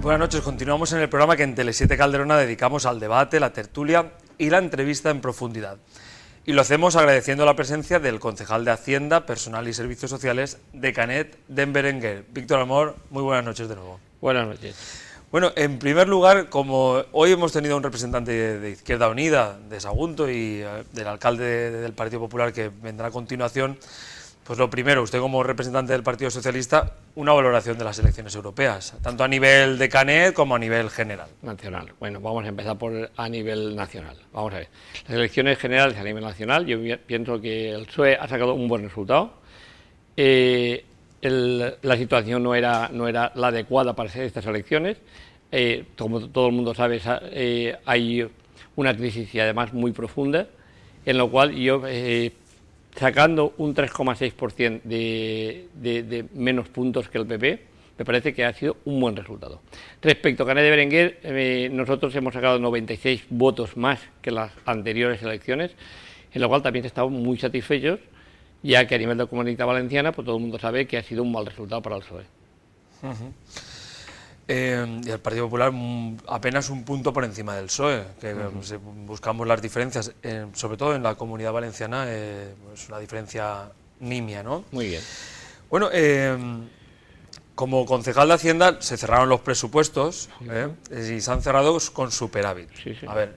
Buenas noches, continuamos en el programa que en Tele7 Calderona dedicamos al debate, la tertulia y la entrevista en profundidad. Y lo hacemos agradeciendo la presencia del concejal de Hacienda, Personal y Servicios Sociales de Canet d'en Berenguer. Víctor Amor, muy buenas noches de nuevo. Buenas noches. Bueno, en primer lugar, como hoy hemos tenido un representante de Izquierda Unida, de Sagunto, y del alcalde del Partido Popular que vendrá a continuación, pues lo primero, usted como representante del Partido Socialista, una valoración de las elecciones europeas, tanto a nivel de Canet como a nivel general. Nacional. Bueno, vamos a empezar por a nivel nacional. Vamos a ver. Las elecciones generales a nivel nacional, yo pienso que el PSOE ha sacado un buen resultado. La situación no era la adecuada para hacer estas elecciones. Como todo el mundo sabe, hay una crisis y además muy profunda, en lo cual yo... sacando un 3,6% de menos puntos que el PP, me parece que ha sido un buen resultado. Respecto a Canet de Berenguer, nosotros hemos sacado 96 votos más que las anteriores elecciones, en lo cual también estamos muy satisfechos, ya que a nivel de Comunidad Valenciana, pues todo el mundo sabe que ha sido un mal resultado para el PSOE. Y el Partido Popular apenas un punto por encima del PSOE, que buscamos las diferencias, sobre todo en la Comunidad Valenciana, es una diferencia nimia, ¿no? Muy bien. Bueno, como concejal de Hacienda se cerraron los presupuestos y se han cerrado con superávit. Sí, sí. A ver,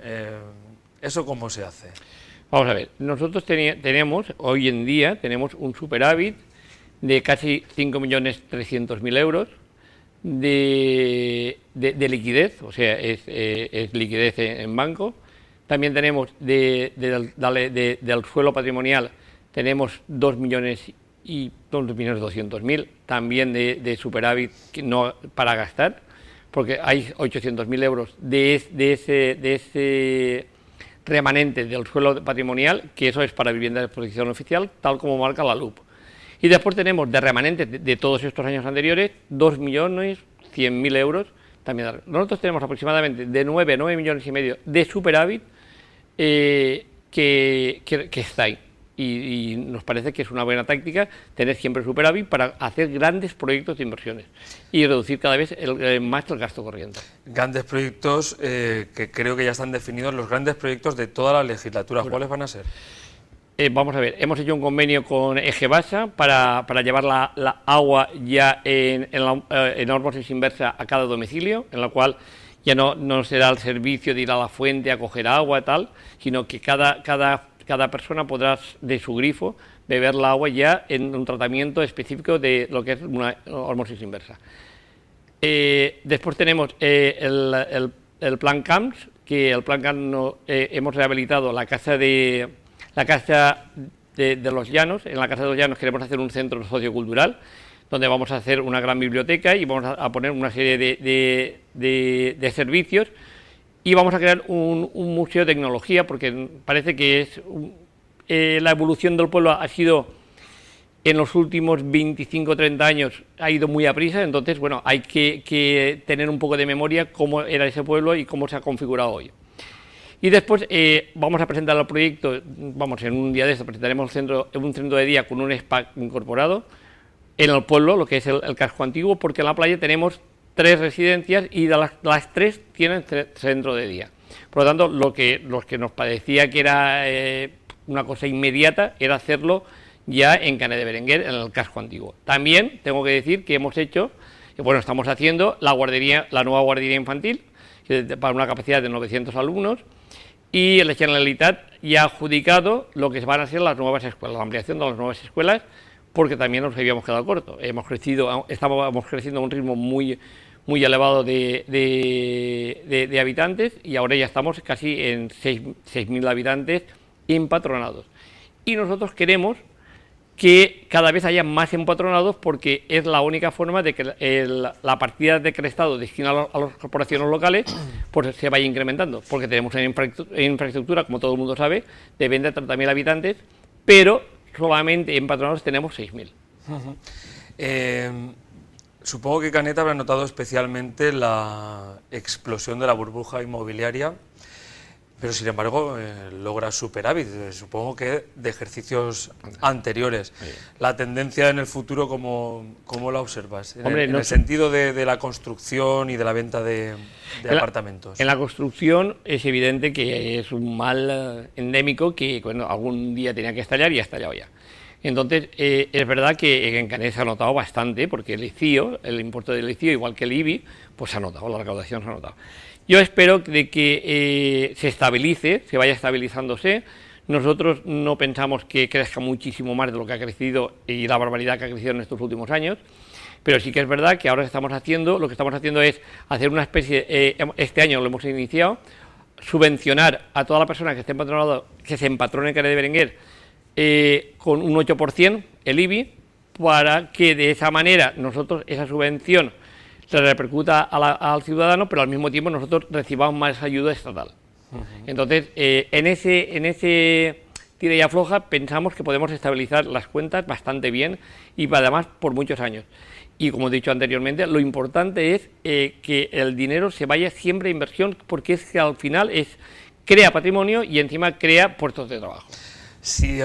¿eso cómo se hace? Vamos a ver, nosotros hoy en día tenemos un superávit de casi 5.300.000 euros, de liquidez, o sea, es liquidez en banco. También tenemos del suelo patrimonial, tenemos 2.200.000 también de superávit no para gastar, porque hay 800.000 euros de ese remanente del suelo patrimonial, que eso es para vivienda de protección oficial, tal como marca la LUP. Y después tenemos de remanentes de todos estos años anteriores 2.100.000 euros también. Nosotros tenemos aproximadamente de 9 millones y medio de superávit que está ahí. Y nos parece que es una buena táctica tener siempre superávit para hacer grandes proyectos de inversiones y reducir cada vez más el gasto corriente. Grandes proyectos que creo que ya están definidos, los grandes proyectos de toda la legislatura. Bueno, ¿cuáles van a ser? Vamos a ver, hemos hecho un convenio con Egebasa para llevar la agua ya en ósmosis inversa a cada domicilio, en la cual ya no se da el servicio de ir a la fuente a coger agua y tal, sino que cada persona podrá de su grifo beber la agua ya en un tratamiento específico de lo que es una ósmosis inversa. Después tenemos el plan CAMS, que el plan CAMS hemos rehabilitado la casa de los Llanos. En la Casa de los Llanos queremos hacer un centro sociocultural, donde vamos a hacer una gran biblioteca y vamos a poner una serie de servicios, y vamos a crear un museo de tecnología, porque parece que la evolución del pueblo ha sido, en los últimos 25 o 30 años, ha ido muy a prisa. Entonces, bueno, hay que tener un poco de memoria cómo era ese pueblo y cómo se ha configurado hoy. Y después vamos a presentar el proyecto, en un día de esto presentaremos un centro de día con un spa incorporado en el pueblo, lo que es el casco antiguo, porque en la playa tenemos 3 residencias y las 3 tienen centro de día. Por lo tanto, lo que nos parecía que era una cosa inmediata era hacerlo ya en Canet de Berenguer, en el casco antiguo. También tengo que decir que estamos haciendo la nueva guardería infantil, para una capacidad de 900 alumnos, y la Generalitat ya ha adjudicado lo que van a ser las nuevas escuelas, la ampliación de las nuevas escuelas, porque también nos habíamos quedado cortos. Estamos creciendo a un ritmo muy elevado de habitantes, y ahora ya estamos casi en 6.000 habitantes empadronados. Y nosotros queremos que cada vez haya más empadronados, porque es la única forma de que la partida de que el Estado destina a las corporaciones locales pues se vaya incrementando, porque tenemos una infraestructura, como todo el mundo sabe, de 20 a 30.000 habitantes, pero solamente empadronados tenemos 6.000. Supongo que Canet habrá notado especialmente la explosión de la burbuja inmobiliaria, Pero sin embargo logra superávit, supongo que de ejercicios anteriores. La tendencia en el futuro, ¿cómo la observas? Hombre, en el sentido de la construcción y de la venta de apartamentos. En la construcción es evidente que es un mal endémico que bueno, algún día tenía que estallar y ha estallado ya. Entonces, es verdad que en Canet se ha notado bastante, porque el impuesto del ICIO, igual que el IBI, pues se ha notado, la recaudación se ha notado. Yo espero de que se estabilice, se vaya estabilizándose. Nosotros no pensamos que crezca muchísimo más de lo que ha crecido y la barbaridad que ha crecido en estos últimos años, pero sí que es verdad que ahora lo que estamos haciendo es hacer una especie, este año lo hemos iniciado, subvencionar a toda la persona que esté empadronada, que se empadrone en Canet de Berenguer, con un 8% el IBI, para que de esa manera nosotros esa subvención se repercuta al ciudadano, pero al mismo tiempo nosotros recibamos más ayuda estatal. Entonces, en ese tira y afloja pensamos que podemos estabilizar las cuentas bastante bien y además por muchos años. Y como he dicho anteriormente, lo importante es que el dinero se vaya siempre a inversión, porque es que al final crea patrimonio y encima crea puestos de trabajo. Sí,